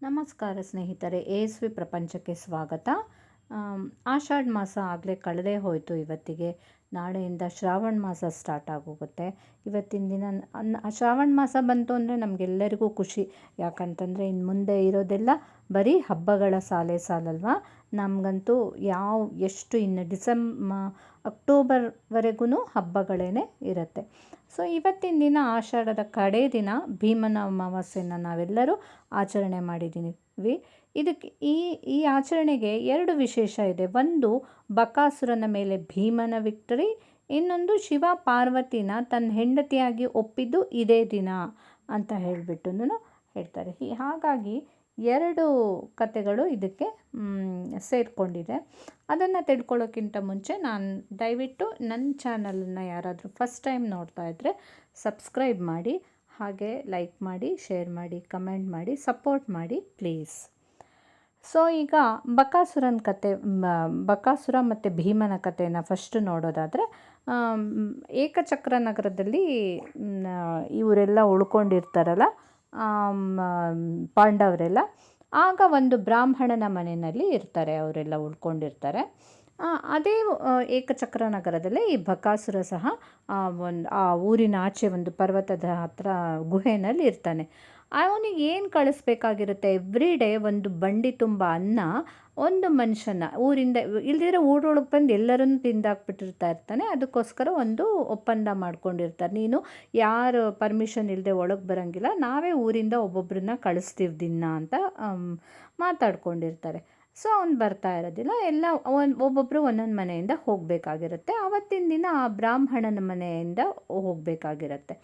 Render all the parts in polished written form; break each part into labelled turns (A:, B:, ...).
A: ನಮಸ್ಕಾರ ಸ್ನೇಹಿತರೆ, ಎಎಸ್ವಿ ಪ್ರಪಂಚಕ್ಕೆ ಸ್ವಾಗತ. ಆಷಾಢ ಮಾಸ ಆಗಲೇ ಕಳೆದೇ ಹೋಯಿತು. ಇವತ್ತಿಗೆ ನಾಳೆಯಿಂದ ಶ್ರಾವಣ ಮಾಸ ಸ್ಟಾರ್ಟ್ ಆಗೋಗುತ್ತೆ. ಇವತ್ತಿನ ದಿನ ಶ್ರಾವಣ ಮಾಸ ಬಂತು ಅಂದರೆ ನಮಗೆಲ್ಲರಿಗೂ ಖುಷಿ. ಯಾಕಂತಂದರೆ ಇನ್ನು ಮುಂದೆ ಇರೋದೆಲ್ಲ ಬರೀ ಹಬ್ಬಗಳ ಸಾಲಲ್ವಾ. ನಮಗಂತೂ ಎಷ್ಟು ಇನ್ನು ಅಕ್ಟೋಬರ್ವರೆಗೂ ಹಬ್ಬಗಳೇ ಇರುತ್ತೆ. ಸೊ ಇವತ್ತಿನ ದಿನ ಆಷಾಢದ ಕಡೇ ದಿನ ಭೀಮನ ಅಮಾವಾಸ್ಯೆಯನ್ನು ನಾವೆಲ್ಲರೂ ಆಚರಣೆ ಮಾಡಿದ್ದೀವಿ. ಇದಕ್ಕೆ ಈ ಆಚರಣೆಗೆ ಎರಡು ವಿಶೇಷ ಇದೆ. ಒಂದು, ಬಕಾಸುರನ ಮೇಲೆ ಭೀಮನ ವಿಕ್ಟರಿ. ಇನ್ನೊಂದು, ಶಿವ ಪಾರ್ವತಿನ ತನ್ನ ಹೆಂಡತಿಯಾಗಿ ಒಪ್ಪಿದ್ದು ಇದೇ ದಿನ ಅಂತ ಹೇಳಿಬಿಟ್ಟು ಹೇಳ್ತಾರೆ. ಹಾಗಾಗಿ ಎರಡು ಕಥೆಗಳು ಇದಕ್ಕೆ ಸೇರಿಕೊಂಡಿದೆ. ಅದನ್ನು ತಿಳ್ಕೊಳ್ಳೋಕ್ಕಿಂತ ಮುಂಚೆ ದಯವಿಟ್ಟು ನನ್ನ ಚಾನಲನ್ನು ಯಾರಾದರೂ ಫಸ್ಟ್ ಟೈಮ್ ನೋಡ್ತಾ ಇದ್ದರೆ ಸಬ್ಸ್ಕ್ರೈಬ್ ಮಾಡಿ, ಹಾಗೆ ಲೈಕ್ ಮಾಡಿ, ಶೇರ್ ಮಾಡಿ, ಕಮೆಂಟ್ ಮಾಡಿ, ಸಪೋರ್ಟ್ ಮಾಡಿ ಪ್ಲೀಸ್. ಸೊ ಈಗ ಬಕಾಸುರ ಮತ್ತು ಭೀಮನ ಕಥೆಯನ್ನು ಫಸ್ಟು ನೋಡೋದಾದರೆ, ಏಕಚಕ್ರ ನಗರದಲ್ಲಿ ಇವರೆಲ್ಲ ಉಳ್ಕೊಂಡಿರ್ತಾರಲ್ಲ, ಪಾಂಡವರೆಲ್ಲ. ಆಗ ಒಂದು ಬ್ರಾಹ್ಮಣನ ಮನೆಯಲ್ಲಿ ಇರ್ತಾರೆ, ಅವರೆಲ್ಲ ಉಳ್ಕೊಂಡಿರ್ತಾರೆ. ಅದೇ ಏಕಚಕ್ರ ನಗರದಲ್ಲೇ ಈ ಬಕಾಸುರ ಸಹ ಆ ಊರಿನ ಆಚೆ ಒಂದು ಪರ್ವತದ ಹತ್ರ ಗುಹೆಯಲ್ಲಿ ಇರ್ತಾನೆ. ಅವನಿಗೆ ಏನು ಕಳಿಸ್ಬೇಕಾಗಿರುತ್ತೆ, ಎವ್ರಿ ಡೇ ಒಂದು ಬಂಡಿ ತುಂಬ ಅನ್ನ ಒಂದು ಮನುಷ್ಯನ ಊರಿಂದ ಇಲ್ದಿರೋ ಊರೊಳಗೆ ಬಂದು ಎಲ್ಲರನ್ನು ತಿಂದಾಕ್ಬಿಟ್ಟಿರ್ತಾ ಇರ್ತಾನೆ. ಅದಕ್ಕೋಸ್ಕರ ಒಂದು ಒಪ್ಪಂದ ಮಾಡ್ಕೊಂಡಿರ್ತಾರೆ, ನೀನು ಯಾರು ಪರ್ಮಿಷನ್ ಇಲ್ಲದೆ ಒಳಗೆ ಬರೋಂಗಿಲ್ಲ, ನಾವೇ ಊರಿಂದ ಒಬ್ಬೊಬ್ಬರನ್ನ ಕಳಿಸ್ತೀವಿ ದಿನ ಅಂತ ಮಾತಾಡ್ಕೊಂಡಿರ್ತಾರೆ. ಸೊ ಅವ್ನು ಬರ್ತಾ ಇರೋದಿಲ್ಲ, ಒಬ್ಬೊಬ್ಬರು ಒಂದೊಂದು ಮನೆಯಿಂದ ಹೋಗಬೇಕಾಗಿರುತ್ತೆ. ಆವತ್ತಿನ ದಿನ ಆ ಬ್ರಾಹ್ಮಣನ ಮನೆಯಿಂದ ಹೋಗಬೇಕಾಗಿರುತ್ತೆ.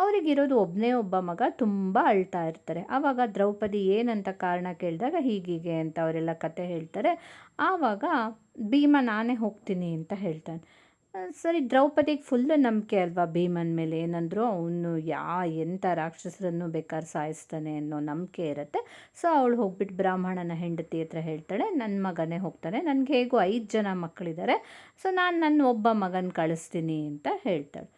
A: ಅವರಿಗಿರೋದು ಒಬ್ಬನೇ ಒಬ್ಬ ಮಗ, ತುಂಬ ಅಳ್ತಾ ಇರ್ತಾರೆ. ಆವಾಗ ದ್ರೌಪದಿ ಏನಂತ ಕಾರಣ ಕೇಳಿದಾಗ ಹೀಗೀಗೆ ಅಂತ ಅವರೆಲ್ಲ ಕತೆ ಹೇಳ್ತಾರೆ. ಆವಾಗ ಭೀಮ ನಾನೇ ಹೋಗ್ತೀನಿ ಅಂತ ಹೇಳ್ತಾನೆ. ಸರಿ, ದ್ರೌಪದಿಗೆ ಫುಲ್ಲು ನಂಬಿಕೆ ಅಲ್ವಾ ಭೀಮನ ಮೇಲೆ, ಏನಂದರೂ ಅವನು ಎಂಥ ರಾಕ್ಷಸರನ್ನು ಬೇಕಾದ್ರೆ ಸಾಯಿಸ್ತಾನೆ ಅನ್ನೋ ನಂಬಿಕೆ ಇರುತ್ತೆ. ಸೊ ಅವಳು ಹೋಗ್ಬಿಟ್ಟು ಬ್ರಾಹ್ಮಣನ ಹೆಂಡತಿ ಹತ್ರ ಹೇಳ್ತಾಳೆ, ನನ್ನ ಮಗನೇ ಹೋಗ್ತಾನೆ, ನನಗೆ ಹೇಗೂ 5 ಜನ ಮಕ್ಕಳಿದ್ದಾರೆ, ಸೊ ನಾನು ನನ್ನ ಒಬ್ಬ ಮಗನ ಕಳಿಸ್ತೀನಿ ಅಂತ ಹೇಳ್ತಾಳೆ.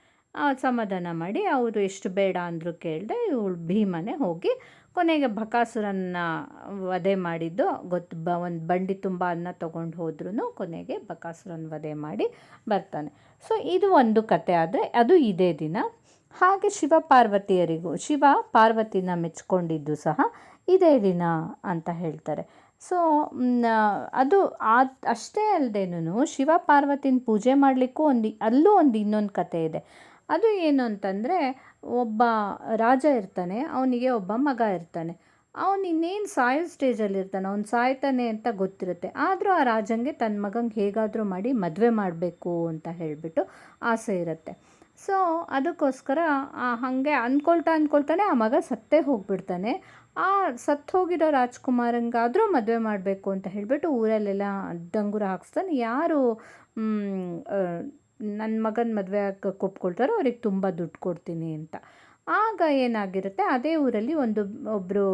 A: ಸಮಾಧಾನ ಮಾಡಿ ಅವರು ಎಷ್ಟು ಬೇಡ ಅಂದರೂ ಕೇಳಿದೆ, ಇವಳು ಭೀಮನೇ ಹೋಗಿ ಕೊನೆಗೆ ಬಕಾಸುರನ್ನ ವಧೆ ಮಾಡಿದ್ದು ಒಂದು ಬಂಡಿ ತುಂಬ ಅನ್ನ ತೊಗೊಂಡು ಹೋದ್ರೂ ಕೊನೆಗೆ ಬಕಾಸುರನ ವಧೆ ಮಾಡಿ ಬರ್ತಾನೆ. ಸೊ ಇದು ಒಂದು ಕತೆ. ಆದರೆ ಅದು ಇದೇ ದಿನ. ಹಾಗೆ ಶಿವ ಪಾರ್ವತಿನ ಮೆಚ್ಕೊಂಡಿದ್ದು ಸಹ ಇದೇ ದಿನ ಅಂತ ಹೇಳ್ತಾರೆ. ಸೊ ಅದು ಅಷ್ಟೇ ಅಲ್ಲದೇನು ಶಿವ ಪಾರ್ವತಿನ ಪೂಜೆ ಮಾಡಲಿಕ್ಕೂ ಅಲ್ಲೂ ಇನ್ನೊಂದು ಕತೆ ಇದೆ. ಅದು ಏನು ಅಂತಂದರೆ, ಒಬ್ಬ ರಾಜ ಇರ್ತಾನೆ, ಅವನಿಗೆ ಒಬ್ಬ ಮಗ ಇರ್ತಾನೆ. ಅವನು ಇನ್ನೇನು ಸಾಯೋ ಸ್ಟೇಜಲ್ಲಿರ್ತಾನೆ, ಅವ್ನು ಸಾಯ್ತಾನೆ ಅಂತ ಗೊತ್ತಿರುತ್ತೆ. ಆದರೂ ಆ ರಾಜಂಗೆ ತನ್ನ ಮಗಂಗೆ ಹೇಗಾದರೂ ಮಾಡಿ ಮದುವೆ ಮಾಡಬೇಕು ಅಂತ ಹೇಳಿಬಿಟ್ಟು ಆಸೆ ಇರುತ್ತೆ. ಸೊ ಅದಕ್ಕೋಸ್ಕರ ಹಾಗೆ ಅಂದ್ಕೊಳ್ತಾನೆ ಆ ಮಗ ಸತ್ತೇ ಹೋಗಿಬಿಡ್ತಾನೆ. ಆ ಸತ್ತು ಹೋಗಿರೋ ರಾಜ್ಕುಮಾರಂಗಾದರೂ ಮದುವೆ ಮಾಡಬೇಕು ಅಂತ ಹೇಳಿಬಿಟ್ಟು ಊರಲ್ಲೆಲ್ಲ ಡಂಗುರ ಹಾಕ್ಸ್ತಾನೆ. ಯಾರು ನನ್ನ ಮಗನ ಮದುವೆ ಆಗಕ್ಕೆ ಒಪ್ಕೊಳ್ತಾರೋ ಅವ್ರಿಗೆ ತುಂಬ ದುಡ್ಡು ಕೊಡ್ತೀನಿ ಅಂತ. ಆಗ ಏನಾಗಿರುತ್ತೆ, ಅದೇ ಊರಲ್ಲಿ ಒಬ್ಬರು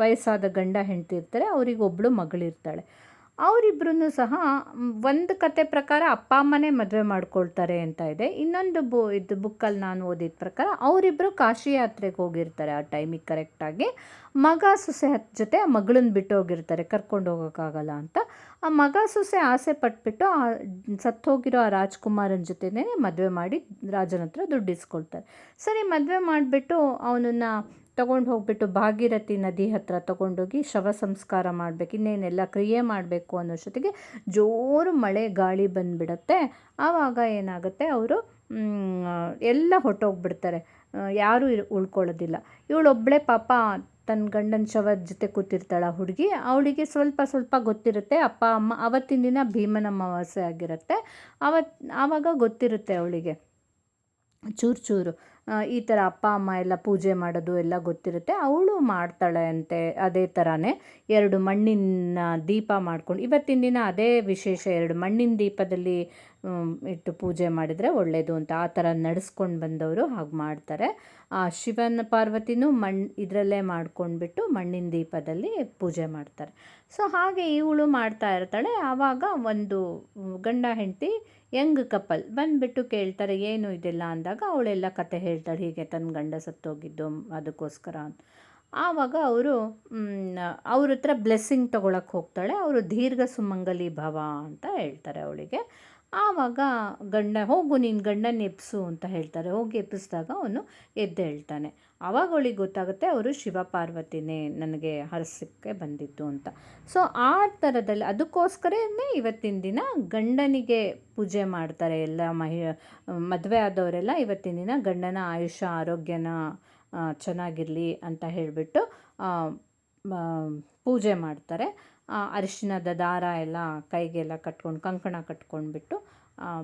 A: ವಯಸ್ಸಾದ ಗಂಡ ಹೆಂಡತಿ ಇರ್ತಾರೆ, ಅವರಿಗೆ ಒಬ್ಬಳು ಮಗಳಿರ್ತಾಳೆ. ಅವರಿಬ್ಬರೂ ಸಹ ಒಂದು ಕತೆ ಪ್ರಕಾರ ಅಪ್ಪ ಅಮ್ಮನೇ ಮದುವೆ ಮಾಡ್ಕೊಳ್ತಾರೆ ಅಂತ ಇದೆ. ಇನ್ನೊಂದು ಬುಕ್ಕಲ್ಲಿ ನಾನು ಓದಿದ ಪ್ರಕಾರ ಅವರಿಬ್ಬರು ಕಾಶಿ ಯಾತ್ರೆಗೆ ಹೋಗಿರ್ತಾರೆ ಆ ಟೈಮಿಗೆ ಕರೆಕ್ಟಾಗಿ. ಮಗ ಸೊಸೆ ಜೊತೆ ಆ ಮಗಳನ್ನ ಬಿಟ್ಟು ಹೋಗಿರ್ತಾರೆ, ಕರ್ಕೊಂಡು ಹೋಗೋಕ್ಕಾಗಲ್ಲ ಅಂತ. ಆ ಮಗ ಸೊಸೆ ಆಸೆ ಪಟ್ಬಿಟ್ಟು ಆ ಸತ್ತೋಗಿರೋ ಆ ರಾಜ್ಕುಮಾರನ ಜೊತೆನೇ ಮದುವೆ ಮಾಡಿ ರಾಜನ ಹತ್ರ ದುಡ್ಡು ಇಸ್ಕೊಳ್ತಾರೆ. ಸರಿ, ಮದುವೆ ಮಾಡಿಬಿಟ್ಟು ಅವನನ್ನು ತೊಗೊಂಡು ಹೋಗ್ಬಿಟ್ಟು ಭಾಗೀರಥಿ ನದಿ ಹತ್ರ ತೊಗೊಂಡೋಗಿ ಶವ ಸಂಸ್ಕಾರ ಮಾಡಬೇಕು, ಇನ್ನೇನೆಲ್ಲ ಕ್ರಿಯೆ ಮಾಡಬೇಕು ಅನ್ನೋಷ್ಟೊತ್ತಿಗೆ ಜೋರು ಮಳೆ ಗಾಳಿ ಬಂದುಬಿಡತ್ತೆ. ಆವಾಗ ಏನಾಗುತ್ತೆ, ಅವರು ಎಲ್ಲ ಹೊರಟೋಗ್ಬಿಡ್ತಾರೆ, ಯಾರೂ ಉಳ್ಕೊಳ್ಳೋದಿಲ್ಲ. ಇವಳೊಬ್ಬಳೇ ಪಾಪ ತನ್ನ ಗಂಡನ ಶವದ ಜೊತೆ ಕೂತಿರ್ತಾಳೆ ಹುಡುಗಿ. ಅವಳಿಗೆ ಸ್ವಲ್ಪ ಗೊತ್ತಿರುತ್ತೆ, ಅಪ್ಪ ಅಮ್ಮ ಅವತ್ತಿನ ದಿನ ಭೀಮನ ಅಮಾವಾಸ್ಯೆ ಆಗಿರುತ್ತೆ. ಆವಾಗ ಗೊತ್ತಿರುತ್ತೆ ಅವಳಿಗೆ ಚೂರು ಈ ಥರ ಅಪ್ಪ ಅಮ್ಮ ಎಲ್ಲ ಪೂಜೆ ಮಾಡೋದು ಎಲ್ಲ ಗೊತ್ತಿರುತ್ತೆ. ಅವಳು ಮಾಡ್ತಾಳೆ ಅಂತೆ ಅದೇ ಥರನೇ 2 ಮಣ್ಣಿನ ದೀಪ ಮಾಡ್ಕೊಂಡು. ಇವತ್ತಿನ ದಿನ ಅದೇ ವಿಶೇಷ, 2 ಮಣ್ಣಿನ ದೀಪದಲ್ಲಿ ಇಟ್ಟು ಪೂಜೆ ಮಾಡಿದರೆ ಒಳ್ಳೆಯದು ಅಂತ ಆ ಥರ ನಡೆಸ್ಕೊಂಡು ಬಂದವರು ಹಾಗೆ ಮಾಡ್ತಾರೆ. ಆ ಶಿವನ ಪಾರ್ವತಿನೂ ಇದರಲ್ಲೇ ಮಾಡ್ಕೊಂಡ್ಬಿಟ್ಟು ಮಣ್ಣಿನ ದೀಪದಲ್ಲಿ ಪೂಜೆ ಮಾಡ್ತಾರೆ. ಸೊ ಹಾಗೆ ಇವಳು ಮಾಡ್ತಾ ಇರ್ತಾಳೆ. ಆವಾಗ ಒಂದು ಗಂಡ ಹೆಂಡತಿ ಯಂಗ್ ಕಪಲ್ ಬಂದುಬಿಟ್ಟು ಕೇಳ್ತಾರೆ, ಏನು ಇದೆಲ್ಲ ಅಂದಾಗ ಅವಳೆಲ್ಲ ಕತೆ ಹೇಳ್ತಾಳೆ, ಹೀಗೆ ತನ್ನ ಗಂಡ ಸತ್ತೋಗಿದ್ದು ಅದಕ್ಕೋಸ್ಕರ ಅಂತ. ಆವಾಗ ಅವರು ಅವ್ರ ಹತ್ರ ಬ್ಲೆಸ್ಸಿಂಗ್ ತೊಗೊಳಕ್ಕೆ ಹೋಗ್ತಾಳೆ. ಅವರು ದೀರ್ಘ ಸುಮಂಗಲಿ ಭವ ಅಂತ ಹೇಳ್ತಾರೆ ಅವಳಿಗೆ. ಆವಾಗ ಹೋಗು ನೀನು ಗಂಡನ ಎಬ್ಬಿಸು ಅಂತ ಹೇಳ್ತಾರೆ. ಹೋಗಿ ಎಬ್ಬಿಸಿದಾಗ ಅವನು ಎದ್ದೇಳ್ತಾನೆ. ಆವಾಗ ಅವಳಿಗೆ ಗೊತ್ತಾಗುತ್ತೆ ಅವರು ಶಿವಪಾರ್ವತಿನೇ ನನಗೆ ಹರಸಕ್ಕೆ ಬಂದಿದ್ದು ಅಂತ. ಸೊ ಆ ಥರದಲ್ಲಿ ಅದಕ್ಕೋಸ್ಕರನೇ ಇವತ್ತಿನ ದಿನ ಗಂಡನಿಗೆ ಪೂಜೆ ಮಾಡ್ತಾರೆ. ಎಲ್ಲ ಮದುವೆ ಆದವರೆಲ್ಲ ಇವತ್ತಿನ ದಿನ ಗಂಡನ ಆಯುಷ್ಯ ಆರೋಗ್ಯನ ಚೆನ್ನಾಗಿರಲಿ ಅಂತ ಹೇಳಿಬಿಟ್ಟು ಪೂಜೆ ಮಾಡ್ತಾರೆ. ಅರಿಶಿಣದ ದಾರ ಎಲ್ಲ ಕೈಗೆಲ್ಲ ಕಟ್ಕೊಂಡು ಕಂಕಣ ಕಟ್ಕೊಂಡ್ಬಿಟ್ಟು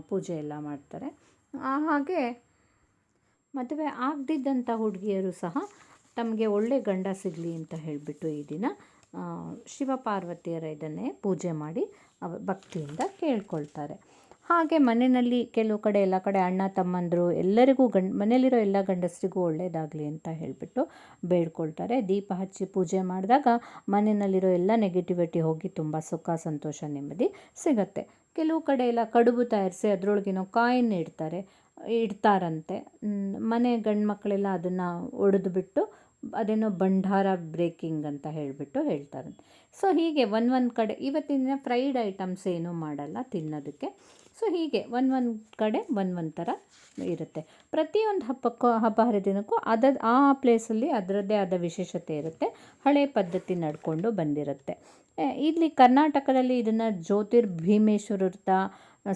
A: ಪೂಜೆ ಎಲ್ಲ ಮಾಡ್ತಾರೆ. ಹಾಗೆ ಮದುವೆ ಆಗದಿದ್ದಂಥ ಹುಡುಗಿಯರು ಸಹ ತಮಗೆ ಒಳ್ಳೆ ಗಂಡ ಸಿಗಲಿ ಅಂತ ಹೇಳಿಬಿಟ್ಟು ಈ ದಿನ ಶಿವಪಾರ್ವತಿಯರ ಇದನ್ನೇ ಪೂಜೆ ಮಾಡಿ ಭಕ್ತಿಯಿಂದ ಕೇಳ್ಕೊಳ್ತಾರೆ. ಹಾಗೆ ಮನೆಯಲ್ಲಿ ಕೆಲವು ಕಡೆ ಎಲ್ಲ ಕಡೆ ಅಣ್ಣ ತಮ್ಮಂದರು ಎಲ್ಲರಿಗೂ ಮನೆಯಲ್ಲಿರೋ ಎಲ್ಲ ಗಂಡಸರಿಗೂ ಒಳ್ಳೆಯದಾಗಲಿ ಅಂತ ಹೇಳಿಬಿಟ್ಟು ಬೇಡ್ಕೊಳ್ತಾರೆ. ದೀಪ ಹಚ್ಚಿ ಪೂಜೆ ಮಾಡಿದಾಗ ಮನೆಯಲ್ಲಿರೋ ಎಲ್ಲ ನೆಗೆಟಿವಿಟಿ ಹೋಗಿ ತುಂಬ ಸುಖ ಸಂತೋಷ ನೆಮ್ಮದಿ ಸಿಗತ್ತೆ. ಕೆಲವು ಕಡೆ ಎಲ್ಲ ಕಡುಬು ತಯಾರಿಸಿ ಅದರೊಳಗೇನೋ ಕಾಯಿನ್ ಇಡ್ತಾರಂತೆ. ಮನೆ ಗಂಡು ಮಕ್ಕಳೆಲ್ಲ ಅದನ್ನು ಒಡೆದುಬಿಟ್ಟು ಅದೇನೋ ಭಂಡಾರ ಬ್ರೇಕಿಂಗ್ ಅಂತ ಹೇಳಿಬಿಟ್ಟು ಹೇಳ್ತಾರಂತೆ. ಸೊ ಹೀಗೆ ಒಂದೊಂದು ಕಡೆ ಇವತ್ತಿನ ಫ್ರೈಡ್ ಐಟಮ್ಸ್ ಏನೂ ಮಾಡಲ್ಲ ತಿನ್ನೋದಕ್ಕೆ. ಸೊ ಹೀಗೆ ಒಂದೊಂದು ಕಡೆ ಒಂದೊಂದು ಥರ ಇರುತ್ತೆ. ಪ್ರತಿಯೊಂದು ಹಬ್ಬ ಹರಿದಿನಕ್ಕೂ ಆ ಪ್ಲೇಸಲ್ಲಿ ಅದರದ್ದೇ ಆದ ವಿಶೇಷತೆ ಇರುತ್ತೆ. ಹಳೆ ಪದ್ಧತಿ ನಡ್ಕೊಂಡು ಬಂದಿರುತ್ತೆ. ಇಲ್ಲಿ ಕರ್ನಾಟಕದಲ್ಲಿ ಇದನ್ನು ಜ್ಯೋತಿರ್ಭೀಮೇಶ್ವರ ವ್ರತ,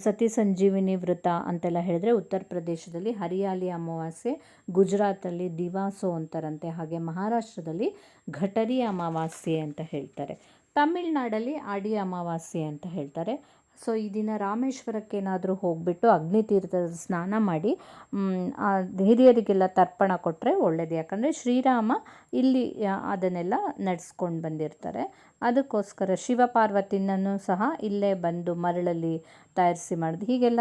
A: ಸತಿ ಸಂಜೀವಿನಿ ವ್ರತ ಅಂತೆಲ್ಲ ಹೇಳಿದ್ರೆ, ಉತ್ತರ ಪ್ರದೇಶದಲ್ಲಿ ಹರಿಯಾಲಿ ಅಮಾವಾಸ್ಯೆ, ಗುಜರಾತಲ್ಲಿ ದಿವಾಸೋ ಅಂತಾರಂತೆ, ಹಾಗೆ ಮಹಾರಾಷ್ಟ್ರದಲ್ಲಿ ಘಟರಿ ಅಮಾವಾಸ್ಯೆ ಅಂತ ಹೇಳ್ತಾರೆ, ತಮಿಳ್ನಾಡಲ್ಲಿ ಆಡಿ ಅಮಾವಾಸ್ಯೆ ಅಂತ ಹೇಳ್ತಾರೆ. ಸೊ ಈ ದಿನ ರಾಮೇಶ್ವರಕ್ಕೆ ಏನಾದರೂ ಹೋಗಿಬಿಟ್ಟು ಅಗ್ನಿ ತೀರ್ಥದ ಸ್ನಾನ ಮಾಡಿ ಹಿರಿಯರಿಗೆಲ್ಲ ತರ್ಪಣ ಕೊಟ್ಟರೆ ಒಳ್ಳೆಯದು. ಯಾಕಂದರೆ ಶ್ರೀರಾಮ ಇಲ್ಲಿ ಅದನ್ನೆಲ್ಲ ನಡೆಸ್ಕೊಂಡು ಬಂದಿರ್ತಾರೆ. ಅದಕ್ಕೋಸ್ಕರ ಶಿವಪಾರ್ವತಿನೂ ಸಹ ಇಲ್ಲೇ ಬಂದು ಮರಳಲ್ಲಿ ತಯಾರಿಸಿ ಮಾಡಿದ್ದು. ಹೀಗೆಲ್ಲ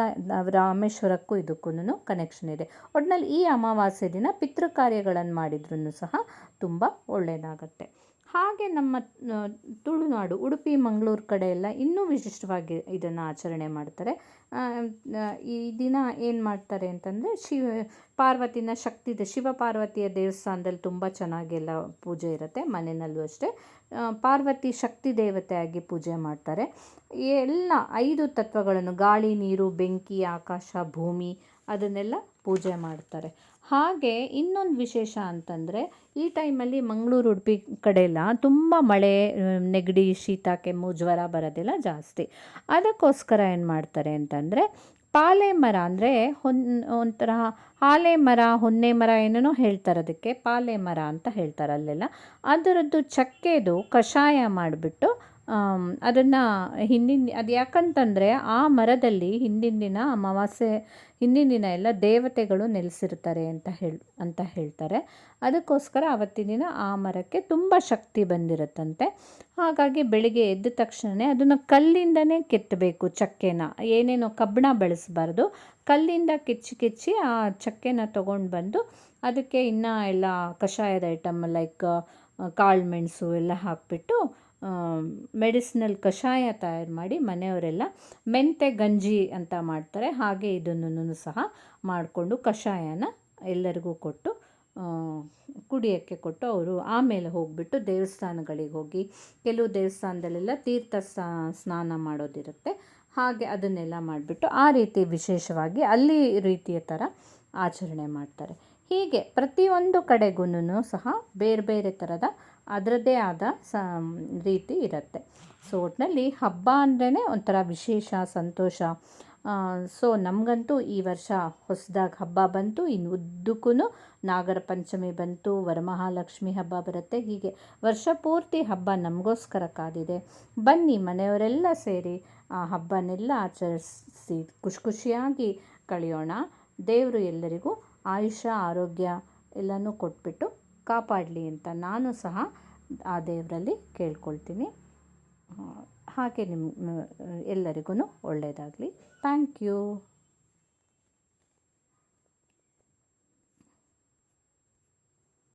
A: ರಾಮೇಶ್ವರಕ್ಕೂ ಇದಕ್ಕೂ ಕನೆಕ್ಷನ್ ಇದೆ. ಒಟ್ಟಿನಲ್ಲಿ ಈ ಅಮಾವಾಸ್ಯೆ ದಿನ ಪಿತೃ ಕಾರ್ಯಗಳನ್ನು ಮಾಡಿದ್ರೂ ಸಹ ತುಂಬ ಒಳ್ಳೆಯದಾಗತ್ತೆ. ಹಾಗೆ ನಮ್ಮ ತುಳುನಾಡು, ಉಡುಪಿ ಮಂಗಳೂರು ಕಡೆ ಎಲ್ಲ ಇನ್ನೂ ವಿಶಿಷ್ಟವಾಗಿ ಇದನ್ನು ಆಚರಣೆ ಮಾಡ್ತಾರೆ. ಈ ದಿನ ಏನು ಮಾಡ್ತಾರೆ ಅಂತಂದರೆ ಪಾರ್ವತಿನ ಶಿವಪಾರ್ವತಿಯ ದೇವಸ್ಥಾನದಲ್ಲಿ ತುಂಬ ಚೆನ್ನಾಗೆಲ್ಲ ಪೂಜೆ ಇರುತ್ತೆ. ಮನೆಯಲ್ಲೂ ಅಷ್ಟೇ ಪಾರ್ವತಿ ಶಕ್ತಿ ದೇವತೆಯಾಗಿ ಪೂಜೆ ಮಾಡ್ತಾರೆ. ಎಲ್ಲ 5 ತತ್ವಗಳನ್ನು ಗಾಳಿ, ನೀರು, ಬೆಂಕಿ, ಆಕಾಶ, ಭೂಮಿ ಅದನ್ನೆಲ್ಲ ಪೂಜೆ ಮಾಡ್ತಾರೆ. ಹಾಗೆ ಇನ್ನೊಂದು ವಿಶೇಷ ಅಂತಂದರೆ ಈ ಟೈಮಲ್ಲಿ ಮಂಗಳೂರು, ಉಡುಪಿ ಕಡೆ ಎಲ್ಲ ತುಂಬ ಮಳೆ, ನೆಗಡಿ, ಶೀತ, ಕೆಮ್ಮು, ಜ್ವರ ಬರೋದೆಲ್ಲ ಜಾಸ್ತಿ. ಅದಕ್ಕೋಸ್ಕರ ಏನು ಮಾಡ್ತಾರೆ ಅಂತಂದರೆ ಪಾಲೆ ಮರ ಅಂದರೆ ಒಂಥರ ಆಲೆ ಮರ, ಹೊನ್ನೆ ಮರ ಏನೇನೋ ಹೇಳ್ತಾರೆ, ಅದಕ್ಕೆ ಪಾಲೆ ಮರ ಅಂತ ಹೇಳ್ತಾರೆ ಅಲ್ಲೆಲ್ಲ. ಅದರದ್ದು ಚಕ್ಕೆದು ಕಷಾಯ ಮಾಡಿಬಿಟ್ಟು ಅದನ್ನು ಅದು ಯಾಕಂತಂದರೆ ಆ ಮರದಲ್ಲಿ ಅಮಾವಾಸ್ಯೆ ಹಿಂದಿನ ದಿನ ಎಲ್ಲ ದೇವತೆಗಳು ನೆಲೆಸಿರ್ತಾರೆ ಅಂತ ಹೇಳ್ತಾರೆ. ಅದಕ್ಕೋಸ್ಕರ ಆವತ್ತಿನ ದಿನ ಆ ಮರಕ್ಕೆ ತುಂಬ ಶಕ್ತಿ ಬಂದಿರುತ್ತಂತೆ. ಹಾಗಾಗಿ ಬೆಳಿಗ್ಗೆ ಎದ್ದ ತಕ್ಷಣ ಅದನ್ನು ಕಲ್ಲಿಂದನೇ ಕೆತ್ತಬೇಕು. ಚಕ್ಕೆನ ಏನೇನೋ ಕಬ್ಬಣ ಬೆಳೆಸಬಾರ್ದು, ಕಲ್ಲಿಂದ ಕೆಚ್ಚಿ ಆ ಚಕ್ಕೆನ ತೊಗೊಂಡು ಬಂದು ಅದಕ್ಕೆ ಇನ್ನೂ ಎಲ್ಲ ಕಷಾಯದ ಐಟಮ್ ಲೈಕ್ ಕಾಳುಮೆಣಸು ಎಲ್ಲ ಹಾಕಿಬಿಟ್ಟು ಮೆಡಿಸಿನಲ್ ಕಷಾಯ ತಯಾರು ಮಾಡಿ ಮನೆಯವರೆಲ್ಲ ಮೆಂತೆ ಗಂಜಿ ಅಂತ ಮಾಡ್ತಾರೆ. ಹಾಗೆ ಇದನ್ನು ಸಹ ಮಾಡಿಕೊಂಡು ಕಷಾಯನ ಎಲ್ಲರಿಗೂ ಕೊಟ್ಟು ಕುಡಿಯೋಕ್ಕೆ ಕೊಟ್ಟು ಅವರು ಆಮೇಲೆ ಹೋಗಿಬಿಟ್ಟು ದೇವಸ್ಥಾನಗಳಿಗೆ ಹೋಗಿ, ಕೆಲವು ದೇವಸ್ಥಾನದಲ್ಲೆಲ್ಲ ತೀರ್ಥ ಸ್ನಾನ ಮಾಡೋದಿರುತ್ತೆ. ಹಾಗೆ ಅದನ್ನೆಲ್ಲ ಮಾಡಿಬಿಟ್ಟು ಆ ರೀತಿ ವಿಶೇಷವಾಗಿ ಅಲ್ಲಿ ರೀತಿಯ ಥರ ಆಚರಣೆ ಮಾಡ್ತಾರೆ. ಹೀಗೆ ಪ್ರತಿಯೊಂದು ಕಡೆಗೂ ಸಹ ಬೇರೆ ಬೇರೆ ಥರದ ಅದರದ್ದೇ ಆದ ರೀತಿ ಇರುತ್ತೆ. ಸೊ ಒಟ್ಟಿನಲ್ಲಿ ಹಬ್ಬ ಅಂದ್ರೇ ಒಂಥರ ವಿಶೇಷ, ಸಂತೋಷ. ಸೊ ನಮಗಂತೂ ಈ ವರ್ಷ ಹೊಸದಾಗಿ ಹಬ್ಬ ಬಂತು. ಇನ್ನು ಉದ್ದಕ್ಕೂ ನಾಗರ ಪಂಚಮಿ ಬಂತು, ವರಮಹಾಲಕ್ಷ್ಮಿ ಹಬ್ಬ ಬರುತ್ತೆ. ಹೀಗೆ ವರ್ಷ ಪೂರ್ತಿ ಹಬ್ಬ ನಮಗೋಸ್ಕರ ಕಾದಿದೆ. ಬನ್ನಿ ಮನೆಯವರೆಲ್ಲ ಸೇರಿ ಆ ಹಬ್ಬನೆಲ್ಲ ಆಚರಿಸಿ ಖುಷಿಯಾಗಿ ಕಳೆಯೋಣ. ದೇವರು ಎಲ್ಲರಿಗೂ ಆಯುಷ್ಯ ಆರೋಗ್ಯ ಎಲ್ಲನೂ ಕೊಟ್ಬಿಟ್ಟು ಕಾಪಾಡಲಿ ಅಂತ ನಾನು ಸಹ ಆ ದೇವರಲ್ಲಿ ಕೇಳ್ಕೊಳ್ತೀನಿ. ಹಾಗೆ ಎಲ್ಲರಿಗೂ ಒಳ್ಳೆಯದಾಗಲಿ. Thank you.